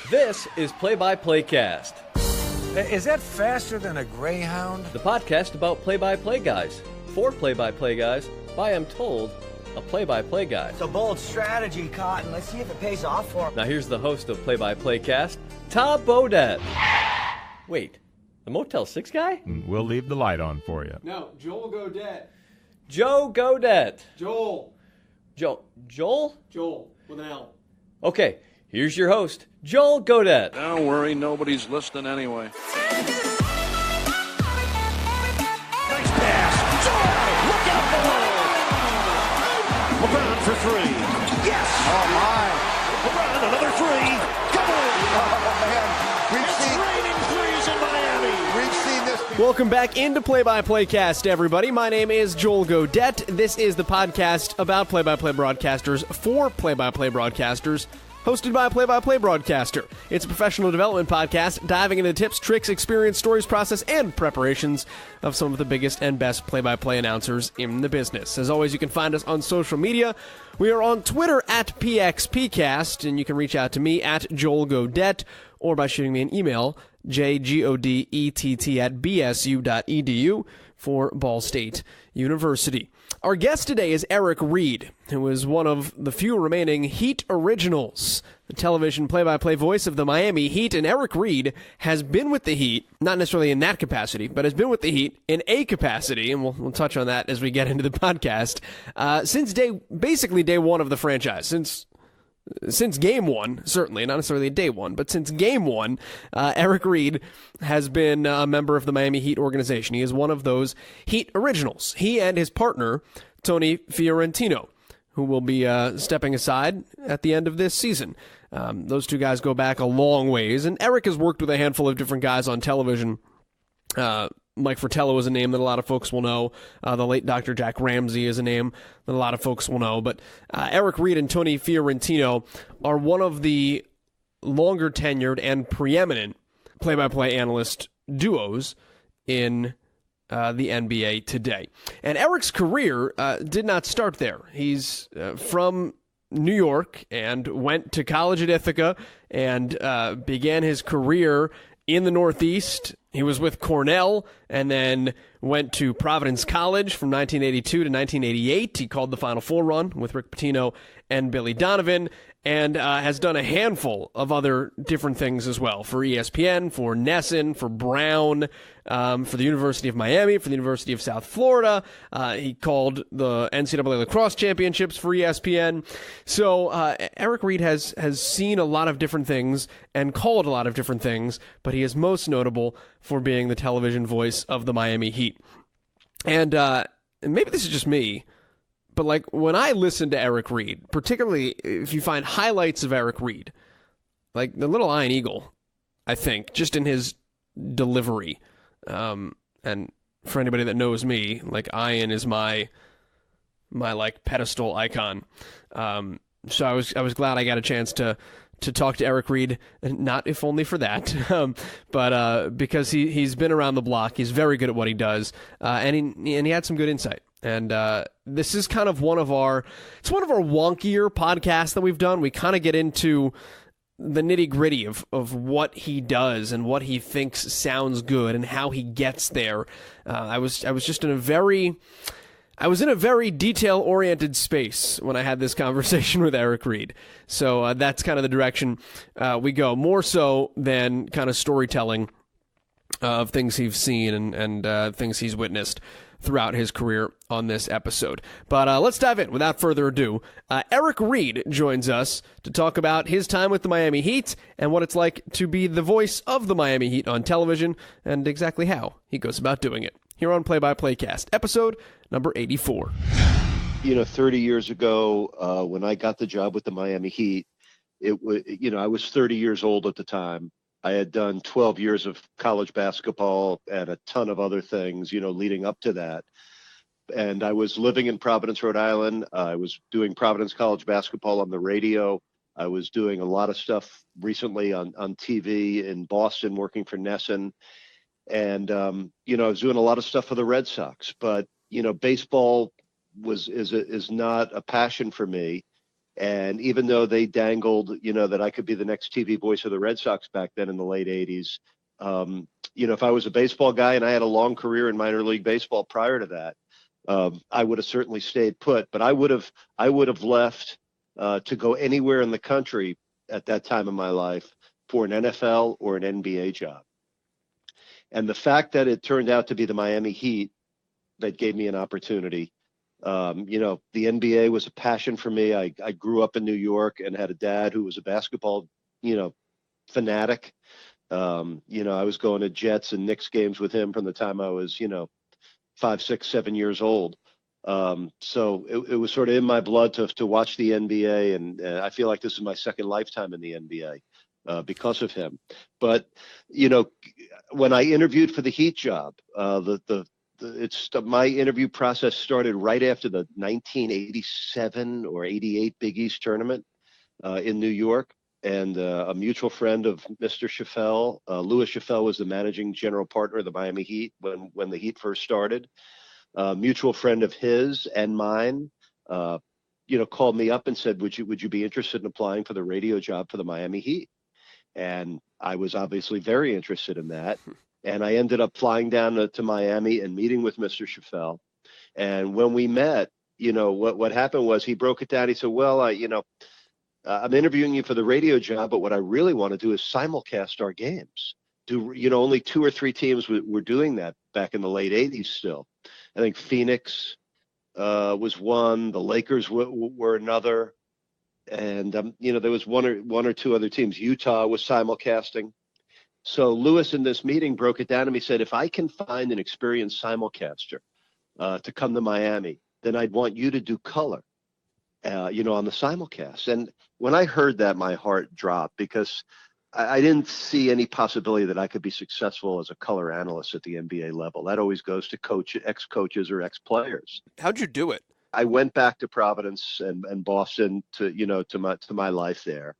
This is Play by Play Cast, Is that faster than a Greyhound? the podcast about play-by-play guys, for play-by-play guys, by, I'm told, a play-by-play guy. It's a bold strategy, Cotton. Let's see if it pays off for him. Now here's the host of Play by Play Cast, Tom Bodett. Wait, the Motel 6 guy? We'll leave the light on for you. No, Joel Godet. Joe Godet. Joel. Joel? Joel, with an L. Okay, here's your host, Joel Godet. Don't worry, nobody's listening anyway. Nice pass. Look out below. LeBron for three. Yes. Oh, my. LeBron, another three. Come on. Oh, man. It's raining threes in Miami. We've seen this before. Welcome back into Play-by-Play Cast, everybody. My name is Joel Godet. This is the podcast about play-by-play broadcasters for play-by-play broadcasters, hosted by a play-by-play broadcaster. It's a professional development podcast diving into the tips, tricks, experience, stories, process, and preparations of some of the biggest and best play-by-play announcers in the business. As always, you can find us on social media. We are on Twitter at PXPcast, and you can reach out to me at Joel Godet or by shooting me an email, jgodett@bsu.edu for Ball State University. Our guest today is Eric Reid, who is one of the few remaining Heat originals, the television play-by-play voice of the Miami Heat. And Eric Reid has been with the Heat, not necessarily in that capacity, but has been with the Heat in a capacity, and we'll touch on that as we get into the podcast, since basically day one of the franchise, since game one, certainly, not necessarily day one, but since game one, Eric Reid has been a member of the Miami Heat organization. He is one of those Heat originals. He and his partner, Tony Fiorentino, who will be stepping aside at the end of this season. Those two guys go back a long ways, and Eric has worked with a handful of different guys on television. Mike Fratello is a name that a lot of folks will know. The late Dr. Jack Ramsey is a name that a lot of folks will know. But Eric Reid and Tony Fiorentino are one of the longer tenured and preeminent play-by-play analyst duos in the NBA today. And Eric's career did not start there. He's from New York and went to college at Ithaca and began his career in the Northeast. He was with Cornell and then went to Providence College from 1982 to 1988. He called the Final Four run with Rick Pitino and Billy Donovan, and has done a handful of other different things as well for ESPN, for Nesson, for Brown, for the University of Miami, for the University of South Florida. He called the NCAA Lacrosse Championships for ESPN. So Eric Reid has seen a lot of different things and called a lot of different things, but he is most notable for being the television voice of the Miami Heat. And maybe this is just me, but like when I listen to Eric Reid, particularly if you find highlights of Eric Reid, like the Little Iron Eagle, I think, just in his delivery. And for anybody that knows me, like Ian is my like pedestal icon. So I was glad I got a chance to talk to Eric Reid, not if only for that, but because he's been around the block. He's very good at what he does, and he had some good insight. And this is kind of one of our wonkier podcasts that we've done. We kind of get into the nitty-gritty of what he does and what he thinks sounds good and how he gets there. I was in a very detail-oriented space when I had this conversation with Eric Reid. So that's kind of the direction we go, more so than kind of storytelling of things he's seen and things he's witnessed throughout his career on this episode. But let's dive in. Without further ado, Eric Reid joins us to talk about his time with the Miami Heat and what it's like to be the voice of the Miami Heat on television and exactly how he goes about doing it. Here on Play by Play Cast, episode number 84. 30 years ago, when I got the job with the Miami Heat, it was, I was 30 years old at the time. I had done 12 years of college basketball and a ton of other things, leading up to that. And I was living in Providence, Rhode Island. I was doing Providence College basketball on the radio. I was doing a lot of stuff recently on TV in Boston, working for Nesson. And, I was doing a lot of stuff for the Red Sox. But, baseball is not a passion for me. And even though they dangled, that I could be the next TV voice of the Red Sox back then in the late 80s, if I was a baseball guy and I had a long career in minor league baseball prior to that, I would have certainly stayed put. But I would have left to go anywhere in the country at that time in my life for an NFL or an NBA job. And the fact that it turned out to be the Miami Heat that gave me an opportunity. The NBA was a passion for me. I grew up in New York and had a dad who was a basketball, fanatic. I was going to Jets and Knicks games with him from the time I was, 5, 6, 7 years old. So it was sort of in my blood to watch the NBA. And I feel like this is my second lifetime in the NBA because of him. But, when I interviewed for the Heat job, my interview process started right after the 1987 or 88 Big East tournament in New York. And a mutual friend of Mr. Chaffel, Louis Chaffel, was the managing general partner of the Miami Heat when the Heat first started. Mutual friend of his and mine, called me up and said, would you be interested in applying for the radio job for the Miami Heat? And I was obviously very interested in that. And I ended up flying down to Miami and meeting with Mr. Chaffel. And when we met, what happened was he broke it down. He said, well, I'm interviewing you for the radio job, but what I really want to do is simulcast our games. Only 2 or 3 teams were doing that back in the late 80s still. I think Phoenix was one. The Lakers were another. And, there was one or two other teams. Utah was simulcasting. So Lewis in this meeting broke it down to me, said, if I can find an experienced simulcaster to come to Miami, then I'd want you to do color, on the simulcast. And when I heard that, my heart dropped because I didn't see any possibility that I could be successful as a color analyst at the NBA level. That always goes to ex-coaches or ex-players. How'd you do it? I went back to Providence and Boston to my life there.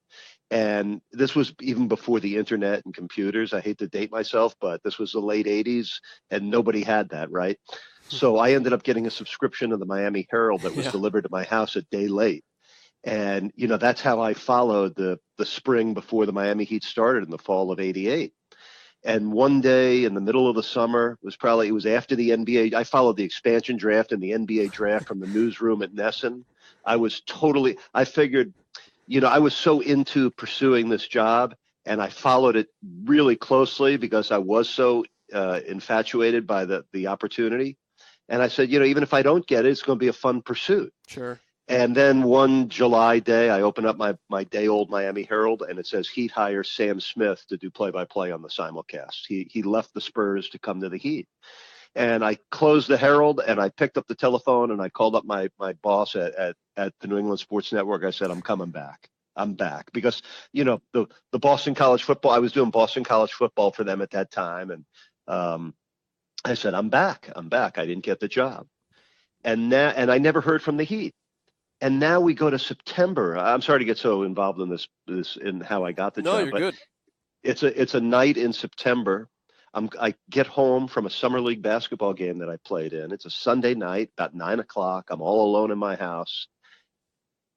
And this was even before the internet and computers. I hate to date myself, but this was the late 80s and nobody had that, right? So I ended up getting a subscription to the Miami Herald that was delivered to my house a day late. And, that's how I followed the spring before the Miami Heat started in the fall of 88. And one day in the middle of the summer, it was after the NBA. I followed the expansion draft and the NBA draft from the newsroom at Nesson. I figured, I was so into pursuing this job and I followed it really closely because I was so infatuated by the opportunity. And I said, even if I don't get it, it's going to be a fun pursuit. Sure. And then one July day, I open up my day-old Miami Herald, and it says Heat hires Sam Smith to do play-by-play on the simulcast. He left the Spurs to come to the Heat. And I closed the Herald, and I picked up the telephone, and I called up my boss at the New England Sports Network. I said, I'm coming back. I'm back. Because, the Boston College football, I was doing Boston College football for them at that time. And I said, I'm back. I didn't get the job. And I never heard from the Heat. And now we go to September. I'm sorry to get so involved in this in how I got the job. No, you're good. It's a night in September. I get home from a summer league basketball game that I played in. It's a Sunday night, about 9:00. I'm all alone in my house.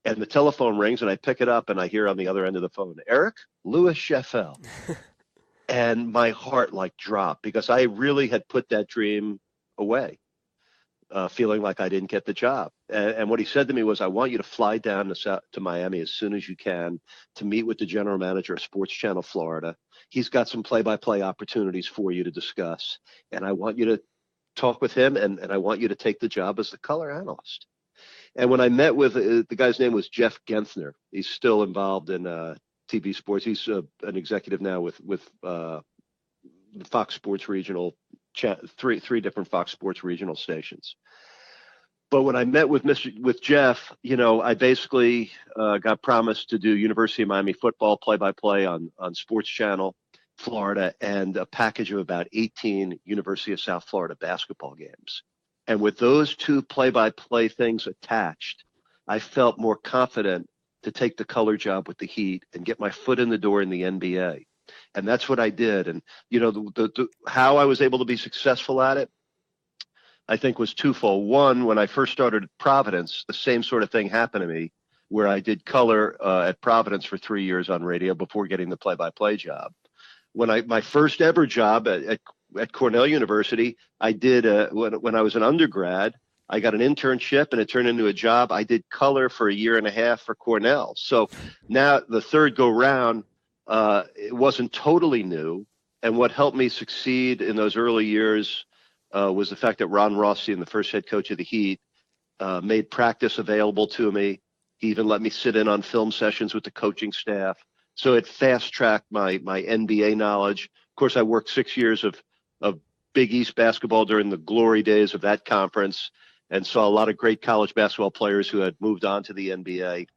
And the telephone rings and I pick it up and I hear on the other end of the phone, Eric, Louis Chaffel. And my heart dropped because I really had put that dream away. Feeling like I didn't get the job. And what he said to me was, I want you to fly down to Miami as soon as you can to meet with the general manager of Sports Channel Florida. He's got some play-by-play opportunities for you to discuss. And I want you to talk with him, and I want you to take the job as the color analyst. And when I met with, the guy's name was Jeff Genthner. He's still involved in TV sports. He's an executive now with Fox Sports Regional, three different Fox Sports regional stations. But when I met with Jeff, I basically got promised to do University of Miami football play-by-play on Sports Channel Florida and a package of about 18 University of South Florida basketball games. And with those two play-by-play things attached, I felt more confident to take the color job with the Heat and get my foot in the door in the NBA. And that's what I did. And, how I was able to be successful at it, I think was twofold. One, when I first started at Providence, the same sort of thing happened to me where I did color at Providence for 3 years on radio before getting the play-by-play job. My first ever job at Cornell University, I did when I was an undergrad, I got an internship and it turned into a job. I did color for a year and a half for Cornell. So now the third go round, it wasn't totally new. And what helped me succeed in those early years was the fact that Ron Rothstein, the first head coach of the Heat, made practice available to me. He even let me sit in on film sessions with the coaching staff. So it fast-tracked my NBA knowledge. Of course, I worked 6 years of Big East basketball during the glory days of that conference and saw a lot of great college basketball players who had moved on to the NBA.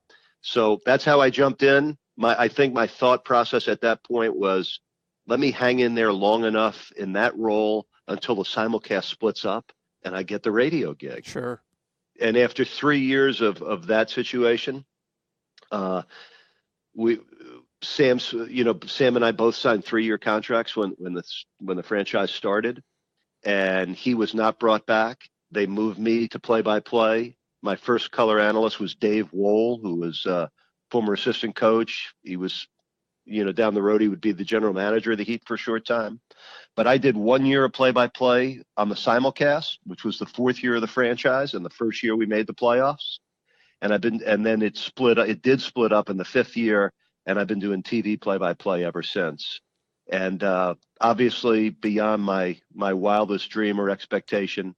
So that's how I jumped in. I think my thought process at that point was, let me hang in there long enough in that role until the simulcast splits up and I get the radio gig. Sure. And after 3 years of that situation, Sam and I both signed 3-year contracts when the franchise started, and he was not brought back. They moved me to play-by-play. My first color analyst was Dave Wohl, who was a former assistant coach. He was, down the road, he would be the general manager of the Heat for a short time. But I did 1 year of play-by-play on the simulcast, which was the 4th year of the franchise and the first year we made the playoffs. And then it did split up in the 5th year, and I've been doing TV play-by-play ever since. And obviously, beyond my wildest dream or expectation,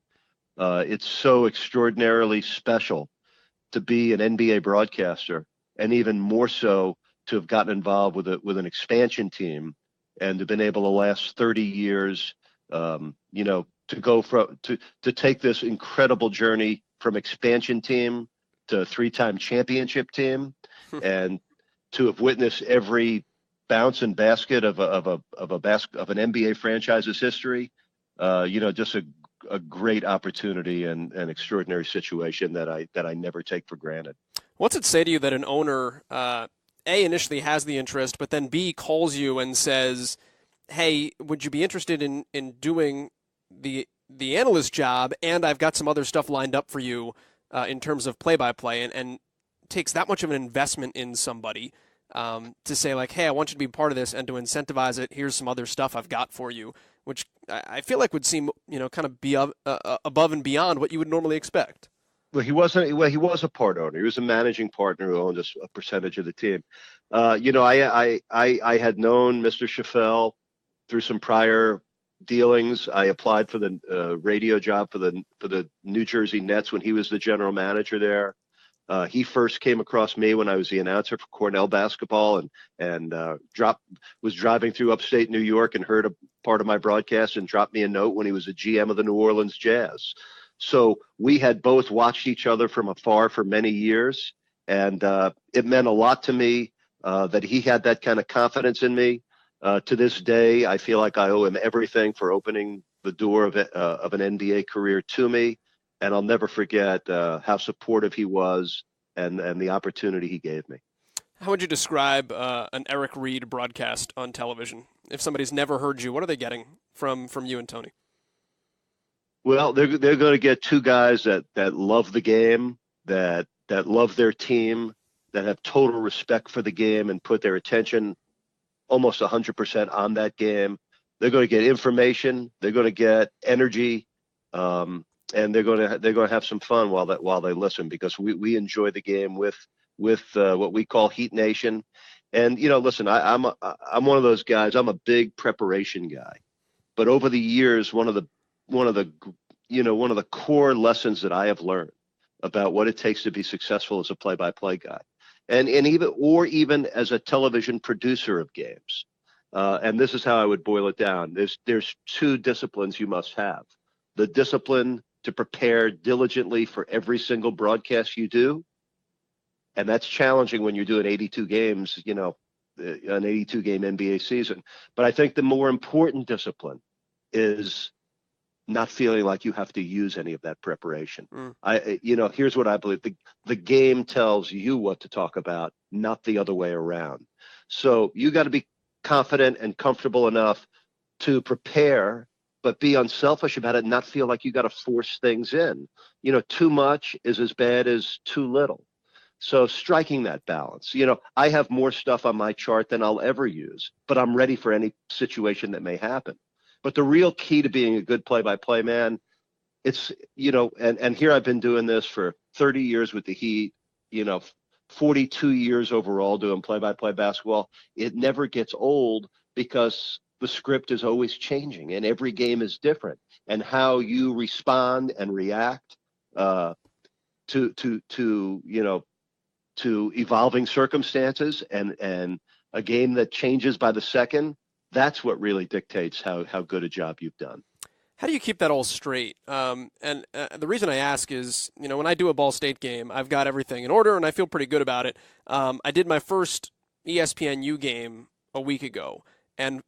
it's so extraordinarily special to be an NBA broadcaster, and even more so to have gotten involved with an expansion team and to been able to last 30 years, to go to take this incredible journey from expansion team to 3-time championship team, and to have witnessed every bounce and basket of an NBA franchise's history. Just a great opportunity and an extraordinary situation that I never take for granted. What's it say to you that an owner, A, initially has the interest, but then B, calls you and says, hey, would you be interested in doing the analyst job, and I've got some other stuff lined up for you in terms of play-by-play, and takes that much of an investment in somebody to say, like, hey, I want you to be part of this, and to incentivize it, here's some other stuff I've got for you, which I feel like would seem, kind of be above and beyond what you would normally expect. Well, he was a part owner. He was a managing partner who owned a percentage of the team. I had known Mr. Schaffel through some prior dealings. I applied for the radio job for the New Jersey Nets when he was the general manager there. He first came across me when I was the announcer for Cornell basketball, and was driving through upstate New York and heard a part of my broadcast and dropped me a note when he was a GM of the New Orleans Jazz. So we had both watched each other from afar for many years, and it meant a lot to me that he had that kind of confidence in me. To this day, I feel like I owe him everything for opening the door of an NBA career to me. And I'll never forget how supportive he was and the opportunity he gave me. How would you describe an Eric Reid broadcast on television? If somebody's never heard you, what are they getting from you and Tony? Well, they're going to get two guys that love the game, that love their team, that have total respect for the game and put their attention almost 100% on that game. They're going to get information. They're going to get energy. And they're going to have some fun while they listen, because we enjoy the game with what we call Heat Nation. And listen, I'm one of those guys. I'm a big preparation guy, but over the years, one of the core lessons that I have learned about what it takes to be successful as a play-by-play guy, and even as a television producer of games, and this is how I would boil it down. There's two disciplines you must have: the discipline to prepare diligently for every single broadcast you do. And that's challenging when you're doing 82 games, an 82-game NBA season. But I think the more important discipline is not feeling like you have to use any of that preparation. Here's what I believe. The game tells you what to talk about, not the other way around. So you got to be confident and comfortable enough to prepare, but be unselfish about it and not feel like you got to force things in. Too much is as bad as too little. So striking that balance, I have more stuff on my chart than I'll ever use, but I'm ready for any situation that may happen. But the real key to being a good play-by-play man, it's, and here I've been doing this for 30 years with the Heat, 42 years overall doing play-by-play basketball. It never gets old because the script is always changing and every game is different. And how you respond and react to evolving circumstances and a game that changes by the second, that's what really dictates how good a job you've done. How do you keep that all straight? And the reason I ask is, when I do a Ball State game, I've got everything in order and I feel pretty good about it. I did my first ESPNU game a week ago and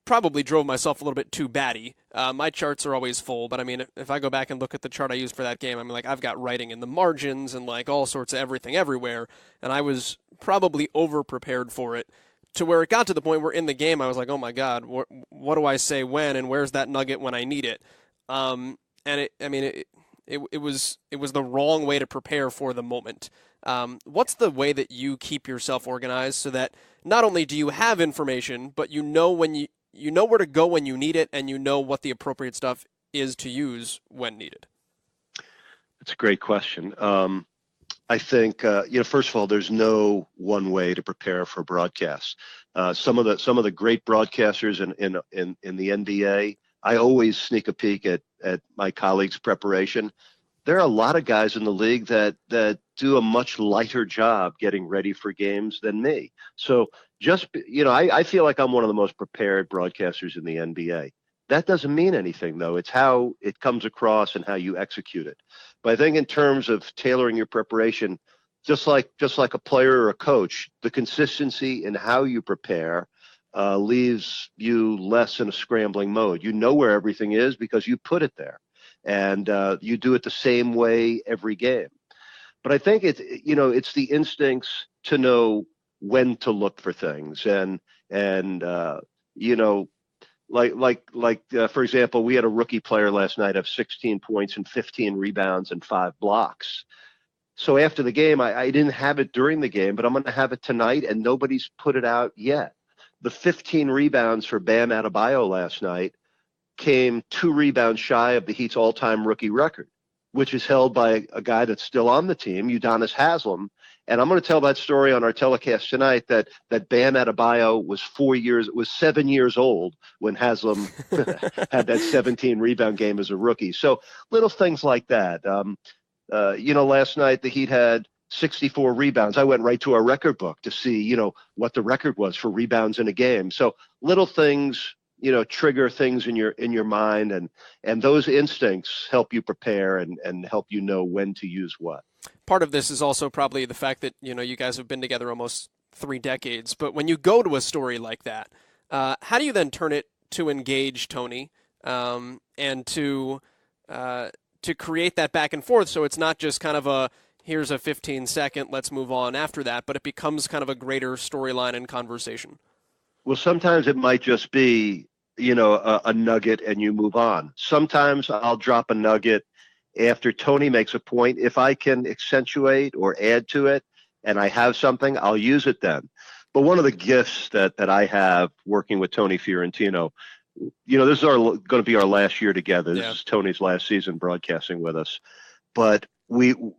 probably drove myself a little bit too batty. My charts are always full, but I mean, if I go back and look at the chart I used for that game, I've got writing in the margins and all sorts of everything everywhere, and I was probably over-prepared for it to where it got to the point where in the game I was like, oh my God, what do I say when, and where's that nugget when I need it? And it was the wrong way to prepare for the moment. What's the way that you keep yourself organized so that not only do you have information, but you know when you know where to go when you need it, and you know what the appropriate stuff is to use when needed? It's a great question. I think, first of all, there's no one way to prepare for broadcasts. Some of the great broadcasters in the NBA, I always sneak a peek at my colleagues' preparation. There are a lot of guys in the league that do a much lighter job getting ready for games than me. So I feel like I'm one of the most prepared broadcasters in the NBA. That doesn't mean anything, though. It's how it comes across and how you execute it. But I think in terms of tailoring your preparation, just like a player or a coach, the consistency in how you prepare leaves you less in a scrambling mode. You know where everything is because you put it there, and you do it the same way every game. But I think it's the instincts to know when to look for things, for example, we had a rookie player last night of 16 points and 15 rebounds and 5 blocks. So after the game, I didn't have it during the game, but I'm going to have it tonight, and nobody's put it out yet. The 15 rebounds for Bam Adebayo last night came 2 rebounds shy of the Heat's all-time rookie record, which is held by a guy that's still on the team, Udonis Haslem. And I'm going to tell that story on our telecast tonight that Bam Adebayo was 7 years old when Haslem had that 17 rebound game as a rookie. So little things like that. Last night the Heat had 64 rebounds. I went right to our record book to see, what the record was for rebounds in a game. So little things, trigger things in your mind, and those instincts help you prepare and help you know when to use what. Part of this is also probably the fact that, you guys have been together almost 3 decades. But when you go to a story like that, how do you then turn it to engage Tony and to create that back and forth so it's not just kind of here's a 15-second, let's move on after that, but it becomes kind of a greater storyline and conversation? Well, sometimes it might just be, a nugget and you move on. Sometimes I'll drop a nugget after Tony makes a point. If I can accentuate or add to it and I have something, I'll use it then. But one of the gifts that I have working with Tony Fiorentino, this is going to be our last year together. This is Tony's last season broadcasting with us. But one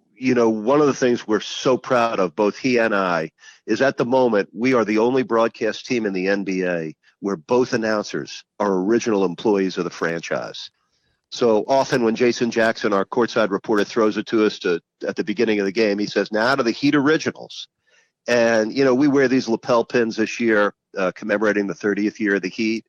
of the things we're so proud of, both he and I, is at the moment we are the only broadcast team in the NBA where both announcers are original employees of the franchise. So often when Jason Jackson, our courtside reporter, throws it to us at the beginning of the game, he says, now to the Heat originals. And, we wear these lapel pins this year commemorating the 30th year of the Heat.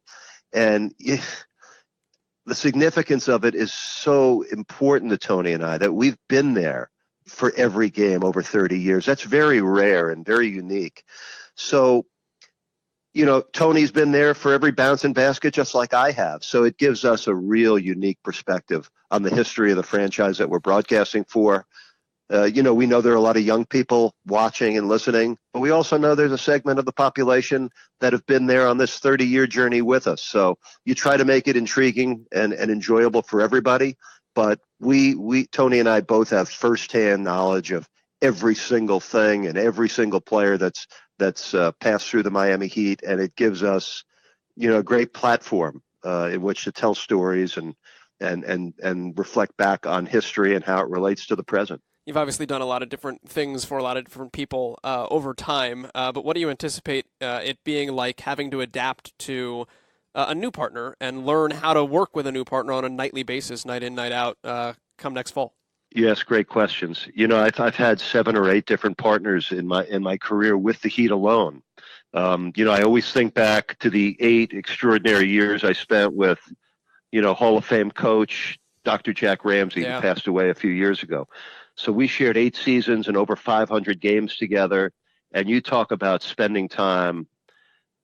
And the significance of it is so important to Tony and I that we've been there for every game over 30 years. That's very rare and very unique. So, Tony's been there for every bouncing basket just like I have. So it gives us a real unique perspective on the history of the franchise that we're broadcasting for. We know there are a lot of young people watching and listening, but we also know there's a segment of the population that have been there on this 30-year journey with us. So you try to make it intriguing and enjoyable for everybody. But we Tony and I both have firsthand knowledge of every single thing and every single player that's passed through the Miami Heat, and it gives us, a great platform in which to tell stories and reflect back on history and how it relates to the present. You've obviously done a lot of different things for a lot of different people over time, but what do you anticipate it being like having to adapt to a new partner and learn how to work with a new partner on a nightly basis, night in, night out, come next fall? Yes, great questions. I've had 7 or 8 different partners in my career with the Heat alone. I always think back to the 8 extraordinary years I spent with, Hall of Fame coach Dr. Jack Ramsey, who passed away a few years ago. So we shared 8 seasons and over 500 games together. And you talk about spending time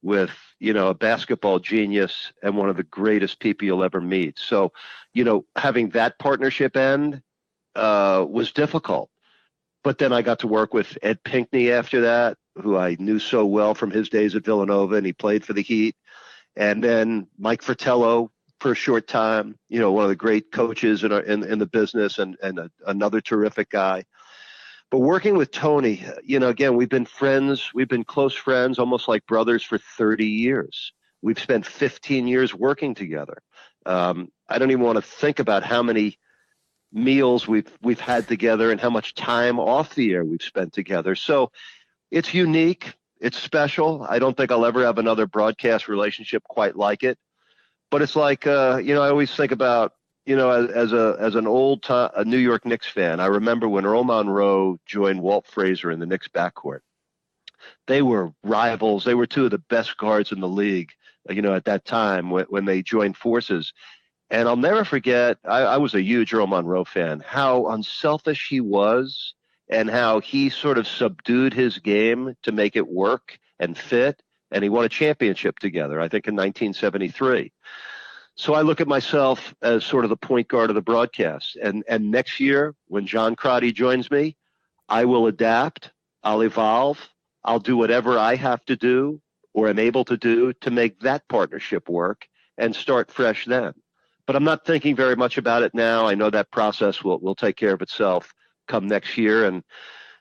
with, a basketball genius and one of the greatest people you'll ever meet. So, having that partnership end was difficult. But then I got to work with Ed Pinckney after that, who I knew so well from his days at Villanova, and he played for the Heat. And then Mike Fratello for a short time, one of the great coaches in the business and another terrific guy. But working with Tony, again, we've been friends. We've been close friends, almost like brothers for 30 years. We've spent 15 years working together. I don't even want to think about how many meals we've had together and how much time off the air we've spent together. So it's unique. It's special. I don't think I'll ever have another broadcast relationship quite like it. But it's like, I always think about, as an old a New York Knicks fan, I remember when Earl Monroe joined Walt Frazier in the Knicks backcourt. They were rivals. They were 2 of the best guards in the league, at that time when they joined forces. And I'll never forget, I was a huge Earl Monroe fan, how unselfish he was and how he sort of subdued his game to make it work and fit. And he won a championship together, I think in 1973. So I look at myself as sort of the point guard of the broadcast. And next year, when John Crotty joins me, I will adapt, I'll evolve, I'll do whatever I have to do or am able to do to make that partnership work and start fresh then. But I'm not thinking very much about it now. I know that process will take care of itself come next year. And,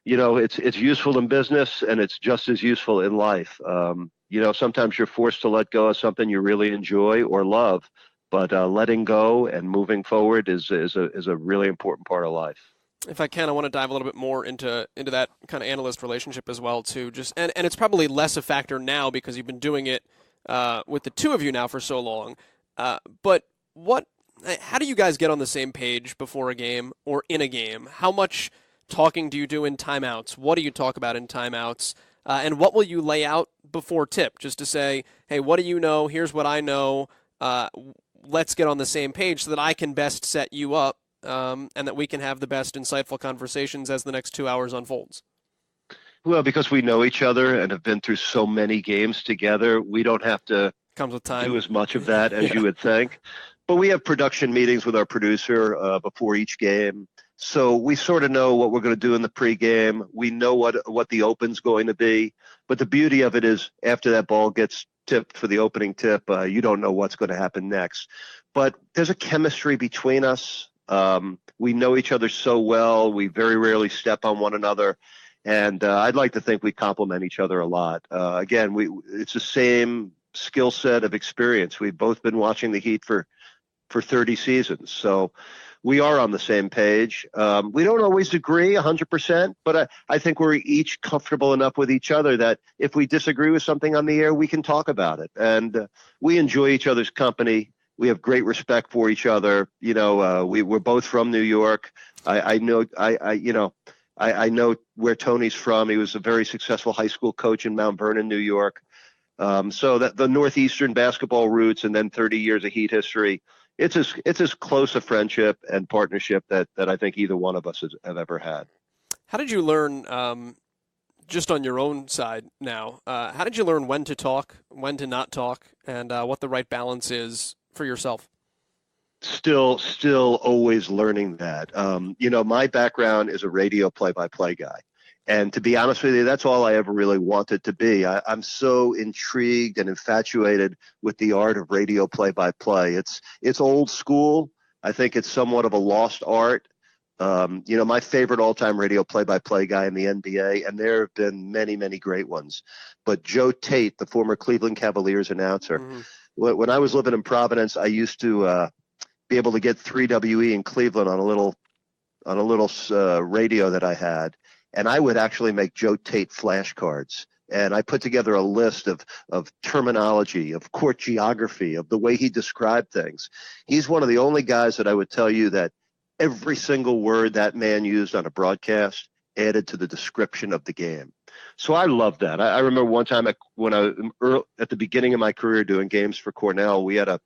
it's useful in business and it's just as useful in life. Sometimes you're forced to let go of something you really enjoy or love, but letting go and moving forward is a really important part of life. If I can, I want to dive a little bit more into that kind of analyst relationship as well, too. And it's probably less a factor now because you've been doing it with the 2 of you now for so long. But how do you guys get on the same page before a game or in a game? How much talking do you do in timeouts? What do you talk about in timeouts? And what will you lay out before tip, just to say, hey, what do you know? Here's what I know. Let's get on the same page so that I can best set you up and that we can have the best insightful conversations as the next 2 hours unfolds. Well, because we know each other and have been through so many games together, we don't have to Comes with time. Do as much of that as you would think. But we have production meetings with our producer before each game. So we sort of know what we're going to do in the pregame. We know what the open's going to be. But the beauty of it is after that ball gets tipped for the opening tip, you don't know what's going to happen next. But there's a chemistry between us. We know each other so well. We very rarely step on one another. And I'd like to think we complement each other a lot. Again, it's the same skill set of experience. We've both been watching the Heat for 30 seasons. So we are on the same page. We don't always agree 100%, but I think we're each comfortable enough with each other that if we disagree with something on the air, we can talk about it. And we enjoy each other's company. We have great respect for each other. We're both from New York. I know where Tony's from. He was a very successful high school coach in Mount Vernon, New York. So that the Northeastern basketball roots and then 30 years of Heat history, it's as close a friendship and partnership that I think either one of us have ever had. How did you learn, just on your own side now, how did you learn when to talk, when to not talk, and what the right balance is for yourself? Still always learning that. My background is a radio play-by-play guy. And to be honest with you, that's all I ever really wanted to be. I'm so intrigued and infatuated with the art of radio play-by-play. It's old school. I think it's somewhat of a lost art. My favorite all-time radio play-by-play guy in the NBA, and there have been many, many great ones. But Joe Tate, the former Cleveland Cavaliers announcer, when I was living in Providence, I used to be able to get 3WE in Cleveland on a little radio that I had, and I would actually make Joe Tate flashcards. And I put together a list of terminology, of court geography, of the way he described things. He's one of the only guys that I would tell you that every single word that man used on a broadcast added to the description of the game. So I love that. I remember one time at the beginning of my career doing games for Cornell, we had a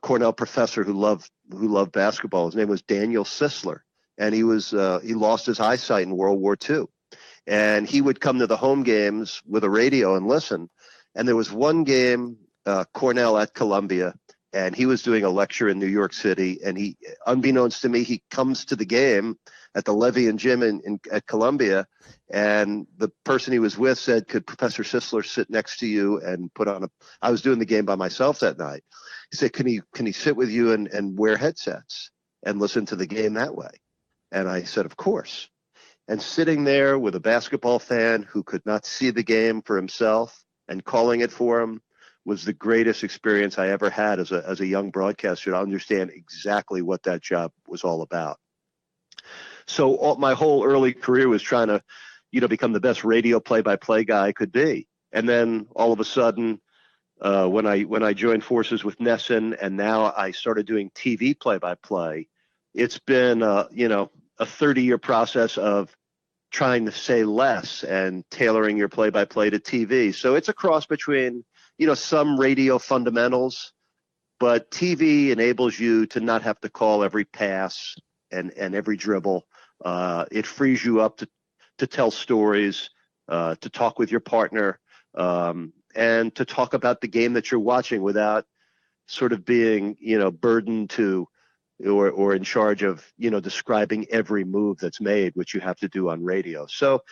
Cornell professor who loved basketball. His name was Daniel Sisler, and he lost his eyesight in World War II. And he would come to the home games with a radio and listen. And there was one game, Cornell at Columbia, and he was doing a lecture in New York City. And he, unbeknownst to me, he comes to the game at the Levy and Gym at Columbia. And the person he was with said, "Could Professor Sisler sit next to you and I was doing the game by myself that night. He said, can he sit with you and wear headsets and listen to the game that way?" And I said, "Of course." And sitting there with a basketball fan who could not see the game for himself and calling it for him was the greatest experience I ever had as a young broadcaster to understand exactly what that job was all about. So my whole early career was trying to, become the best radio play-by-play guy I could be. And then all of a sudden, when I joined forces with Nesson, and now I started doing TV play-by-play, it's been a 30-year process of trying to say less and tailoring your play-by-play to TV. So it's a cross between, some radio fundamentals, but TV enables you to not have to call every pass and every dribble. It frees you up to tell stories, to talk with your partner, and to talk about the game that you're watching without sort of being, burdened to or in charge of, describing every move that's made, which you have to do on radio. So,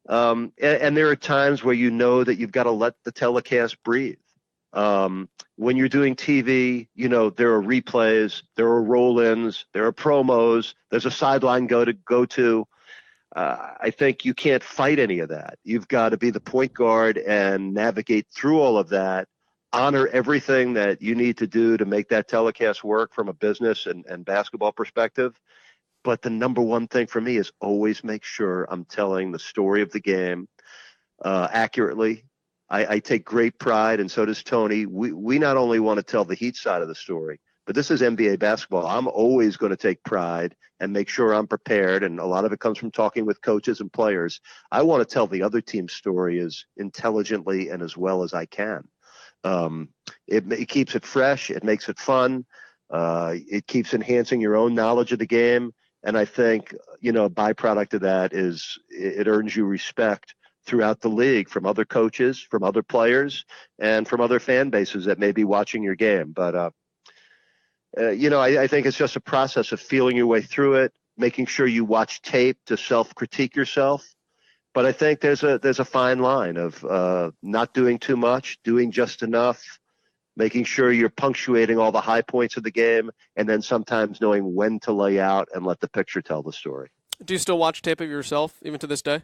and there are times where that you've got to let the telecast breathe. When you're doing TV, there are replays, there are roll-ins, there are promos, there's a sideline go to. I think you can't fight any of that. You've got to be the point guard and navigate through all of that, honor everything that you need to do to make that telecast work from a business and basketball perspective. But the number one thing for me is always make sure I'm telling the story of the game accurately. I take great pride, and so does Tony. We not only want to tell the Heat side of the story, but this is NBA basketball. I'm always going to take pride and make sure I'm prepared, and a lot of it comes from talking with coaches and players. I want to tell the other team's story as intelligently and as well as I can. It keeps it fresh. It makes it fun. It keeps enhancing your own knowledge of the game. And I think, a byproduct of that is it earns you respect throughout the league from other coaches, from other players, and from other fan bases that may be watching your game. But, I think it's just a process of feeling your way through it, making sure you watch tape to self-critique yourself. But I think there's a fine line of not doing too much, doing just enough, making sure you're punctuating all the high points of the game, and then sometimes knowing when to lay out and let the picture tell the story. Do you still watch tape of yourself even to this day?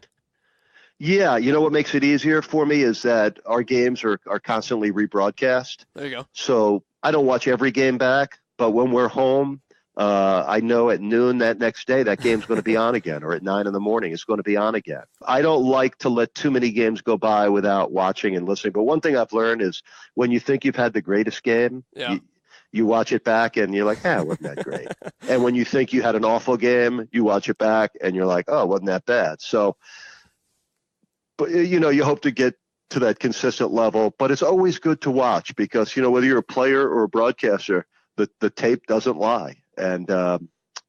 Yeah, what makes it easier for me is that our games are constantly rebroadcast. There you go. So I don't watch every game back, but when we're home, I know at noon that next day that game's going to be on again, or at 9 in the morning it's going to be on again. I don't like to let too many games go by without watching and listening. But one thing I've learned is when you think you've had the greatest game, you watch it back and you're like, wasn't that great? And when you think you had an awful game, you watch it back and you're like, oh, wasn't that bad? So, but you hope to get to that consistent level, but it's always good to watch because, whether you're a player or a broadcaster, the tape doesn't lie. And,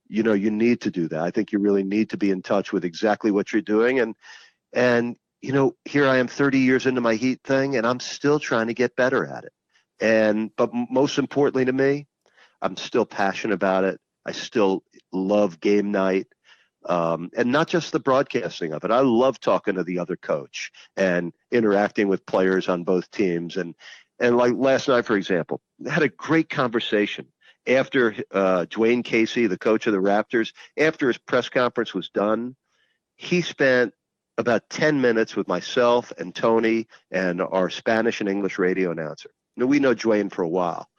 you need to do that. I think you really need to be in touch with exactly what you're doing. And here I am 30 years into my Heat thing, and I'm still trying to get better at it. But most importantly to me, I'm still passionate about it. I still love game night. And not just the broadcasting of it. I love talking to the other coach and interacting with players on both teams. And like last night, for example, I had a great conversation. after Dwayne Casey, the coach of the Raptors, after his press conference was done, he spent about 10 minutes with myself and Tony and our Spanish and English radio announcer. Now, we know Dwayne for a while,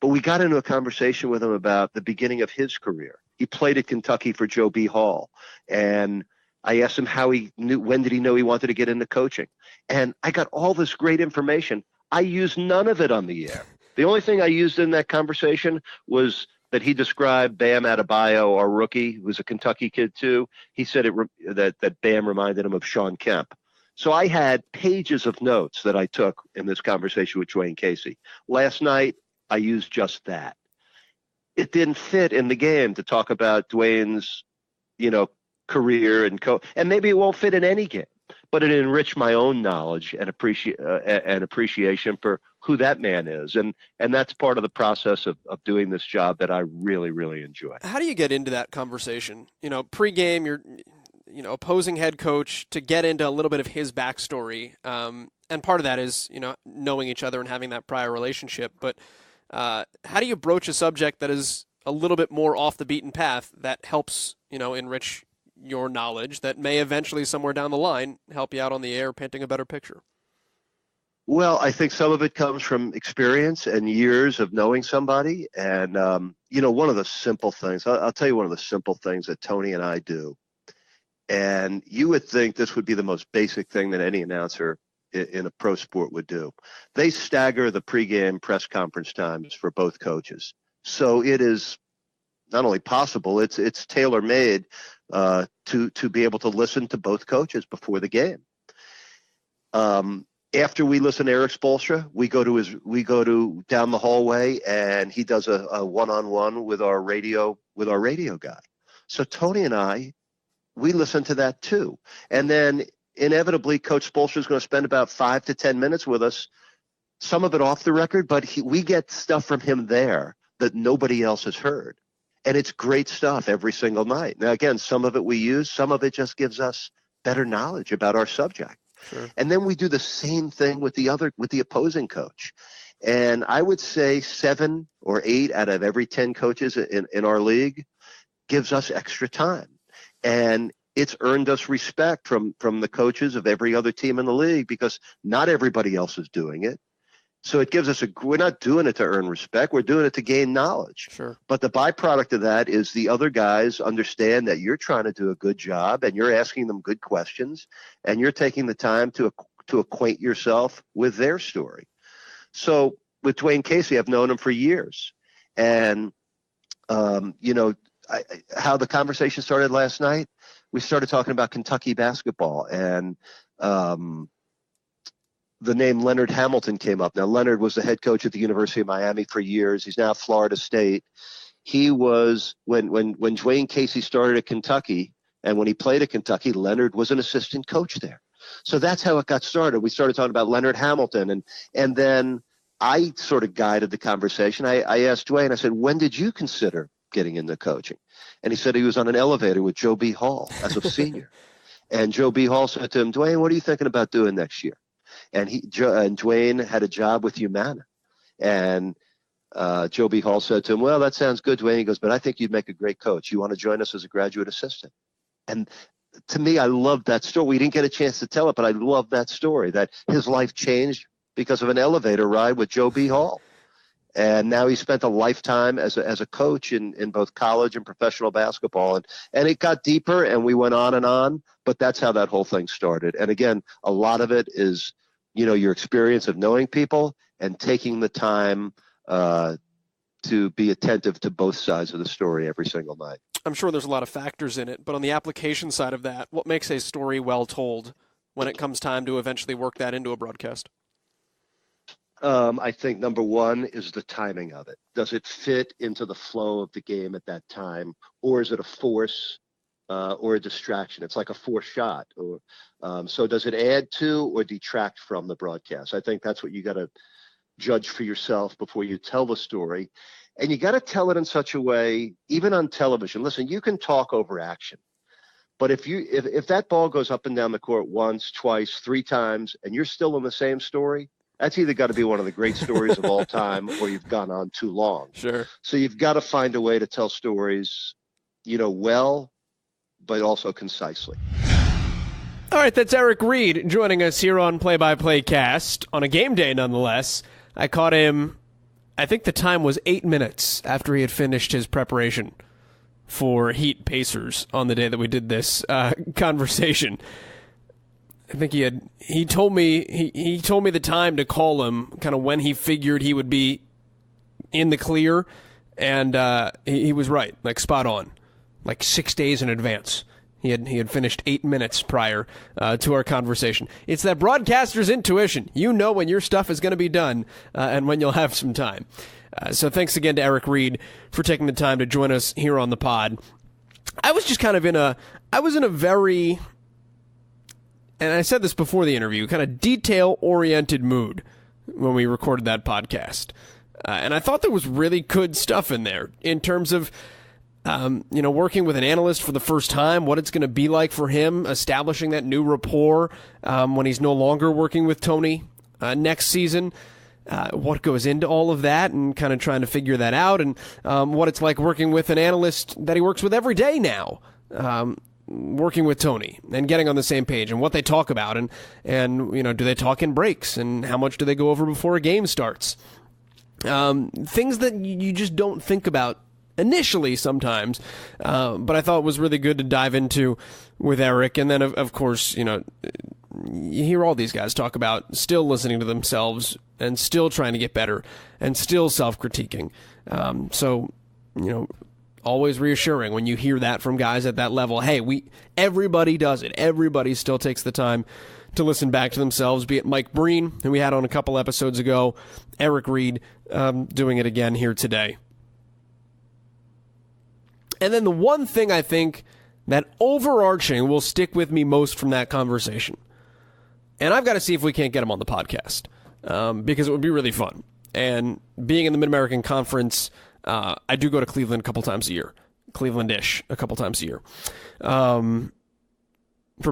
but we got into a conversation with him about the beginning of his career. He played at Kentucky for Joe B. Hall, and I asked him how he knew, when did he know he wanted to get into coaching? And I got all this great information. I used none of it on the air. The only thing I used in that conversation was that he described Bam Adebayo, our rookie, who was a Kentucky kid too. He said that Bam reminded him of Sean Kemp. So I had pages of notes that I took in this conversation with Dwayne Casey. Last night, I used just that. It didn't fit in the game to talk about Dwayne's, career and maybe it won't fit in any game, but it enriched my own knowledge and appreciation for who that man is. And that's part of the process of doing this job that I really, really enjoy. How do you get into that conversation? Pre-game, you're, opposing head coach, to get into a little bit of his backstory. And part of that is, knowing each other and having that prior relationship. But how do you broach a subject that is a little bit more off the beaten path that helps, enrich your knowledge that may eventually somewhere down the line help you out on the air painting a better picture? Well, I think some of it comes from experience and years of knowing somebody. And, one of the simple things, I'll tell you one of the simple things that Tony and I do. And you would think this would be the most basic thing that any announcer in a pro sport would do. They stagger the pregame press conference times for both coaches. So it is not only possible, it's tailor-made to be able to listen to both coaches before the game. After we listen to Eric Spoelstra, we go to down the hallway, and he does a one-on-one with our radio guy. So Tony and I, we listen to that too. And then inevitably, Coach Spoelstra is going to spend about 5 to 10 minutes with us, some of it off the record, but we get stuff from him there that nobody else has heard. And it's great stuff every single night. Now, again, some of it we use, some of it just gives us better knowledge about our subject. Sure. And then we do the same thing with the opposing coach. And I would say 7 or 8 out of every 10 coaches in our league gives us extra time. And it's earned us respect from the coaches of every other team in the league, because not everybody else is doing it. So it gives us we're not doing it to earn respect. We're doing it to gain knowledge. Sure. But the byproduct of that is the other guys understand that you're trying to do a good job, and you're asking them good questions, and you're taking the time to acquaint yourself with their story. So with Dwayne Casey, I've known him for years. And, how the conversation started last night, we started talking about Kentucky basketball, and the name Leonard Hamilton came up. Now, Leonard was the head coach at the University of Miami for years. He's now at Florida State. He was, when Dwayne Casey started at Kentucky, and when he played at Kentucky, Leonard was an assistant coach there. So that's how it got started. We started talking about Leonard Hamilton, and then I sort of guided the conversation. I asked Dwayne, I said, when did you consider getting into coaching? And he said he was on an elevator with Joe B. Hall as a senior. And Joe B. Hall said to him, Dwayne, what are you thinking about doing next year? And Dwayne had a job with Humana. And Joe B. Hall said to him, well, that sounds good, Dwayne. He goes, but I think you'd make a great coach. You want to join us as a graduate assistant? And to me, I loved that story. We didn't get a chance to tell it, but I love that story, that his life changed because of an elevator ride with Joe B. Hall. And now he spent a lifetime as a coach in both college and professional basketball. And it got deeper, and we went on, but that's how that whole thing started. And again, a lot of it is, your experience of knowing people and taking the time to be attentive to both sides of the story every single night. I'm sure there's a lot of factors in it, but on the application side of that, what makes a story well told when it comes time to eventually work that into a broadcast? I think number one is the timing of it. Does it fit into the flow of the game at that time, or is it a force or a distraction? It's like a forced shot. So does it add to or detract from the broadcast? I think that's what you got to judge for yourself before you tell the story. And you got to tell it in such a way, even on television. Listen, you can talk over action. But if that ball goes up and down the court once, twice, 3 times, and you're still in the same story, That's either got to be one of the great stories of all time, or you've gone on too long. Sure. So you've got to find a way to tell stories, well, but also concisely. All right, that's Eric Reid joining us here on Play by Play Cast on a game day, nonetheless. I caught him, I think the time was 8 minutes after he had finished his preparation for Heat Pacers on the day that we did this conversation. I think he told me the time to call him, kind of when he figured he would be in the clear, and he was right, like spot on, like 6 days in advance. He had finished 8 minutes prior to our conversation. It's that broadcaster's intuition. You know when your stuff is going to be done and when you'll have some time. So thanks again to Eric Reid for taking the time to join us here on the pod. I was just kind of in a very, and I said this before the interview, kind of detail-oriented mood when we recorded that podcast. And I thought there was really good stuff in there in terms of working with an analyst for the first time, what it's going to be like for him, establishing that new rapport when he's no longer working with Tony next season, what goes into all of that, and kind of trying to figure that out, and what it's like working with an analyst that he works with every day now, working with Tony and getting on the same page, and what they talk about, and do they talk in breaks, and how much do they go over before a game starts? Things that you just don't think about initially sometimes, but I thought it was really good to dive into with Eric. And then, of course, you hear all these guys talk about still listening to themselves and still trying to get better and still self-critiquing. So, always reassuring when you hear that from guys at that level. Hey, everybody does it. Everybody still takes the time to listen back to themselves, be it Mike Breen, who we had on a couple episodes ago, Eric Reid, doing it again here today. And then the one thing I think that overarching will stick with me most from that conversation, and I've got to see if we can't get him on the podcast, because it would be really fun. And being in the Mid-American Conference, I do go to Cleveland a couple times a year, Cleveland-ish a couple times a year, for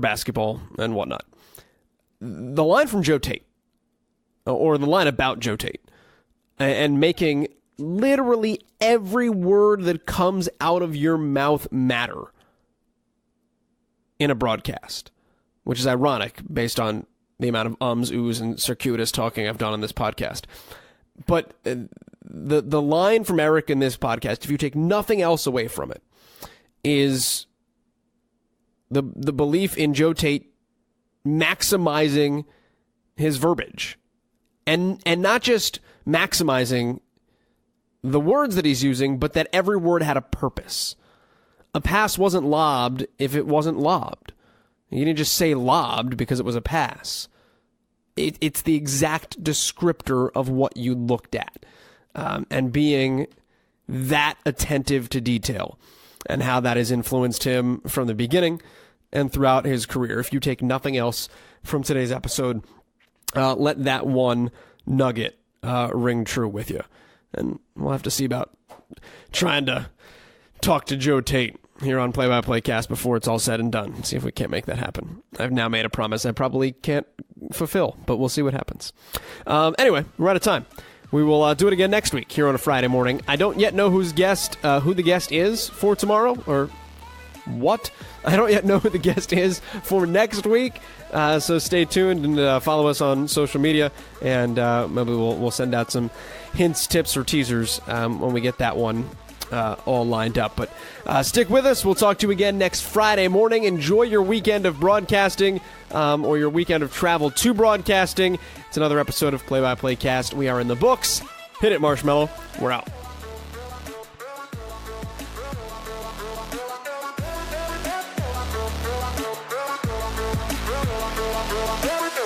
basketball and whatnot. The line from Joe Tate, or the line about Joe Tate, and making literally every word that comes out of your mouth matter in a broadcast, which is ironic based on the amount of ums, oohs, and circuitous talking I've done on this podcast. But the line from Eric in this podcast, if you take nothing else away from it, is the belief in Joe Tate maximizing his verbiage, and not just maximizing the words that he's using, but that every word had a purpose. A pass wasn't lobbed if it wasn't lobbed. You didn't just say lobbed because it was a pass. It's the exact descriptor of what you looked at, and being that attentive to detail, and how that has influenced him from the beginning and throughout his career. If you take nothing else from today's episode, let that one nugget ring true with you. And we'll have to see about trying to talk to Joe Tate here on Play by Play Cast before it's all said and done. See if we can't make that happen. I've now made a promise I probably can't fulfill, but we'll see what happens. Anyway, we're out of time. We will do it again next week here on a Friday morning. I don't yet know who the guest is for tomorrow, or what? I don't yet know who the guest is for next week. So stay tuned and follow us on social media, and maybe we'll send out some hints, tips, or teasers when we get that one all lined up. But stick with us. We'll talk to you again next Friday morning. Enjoy your weekend of broadcasting, or your weekend of travel to broadcasting. It's another episode of Play by Play Cast. We are in the books. Hit it, Marshmallow. We're out. Everybody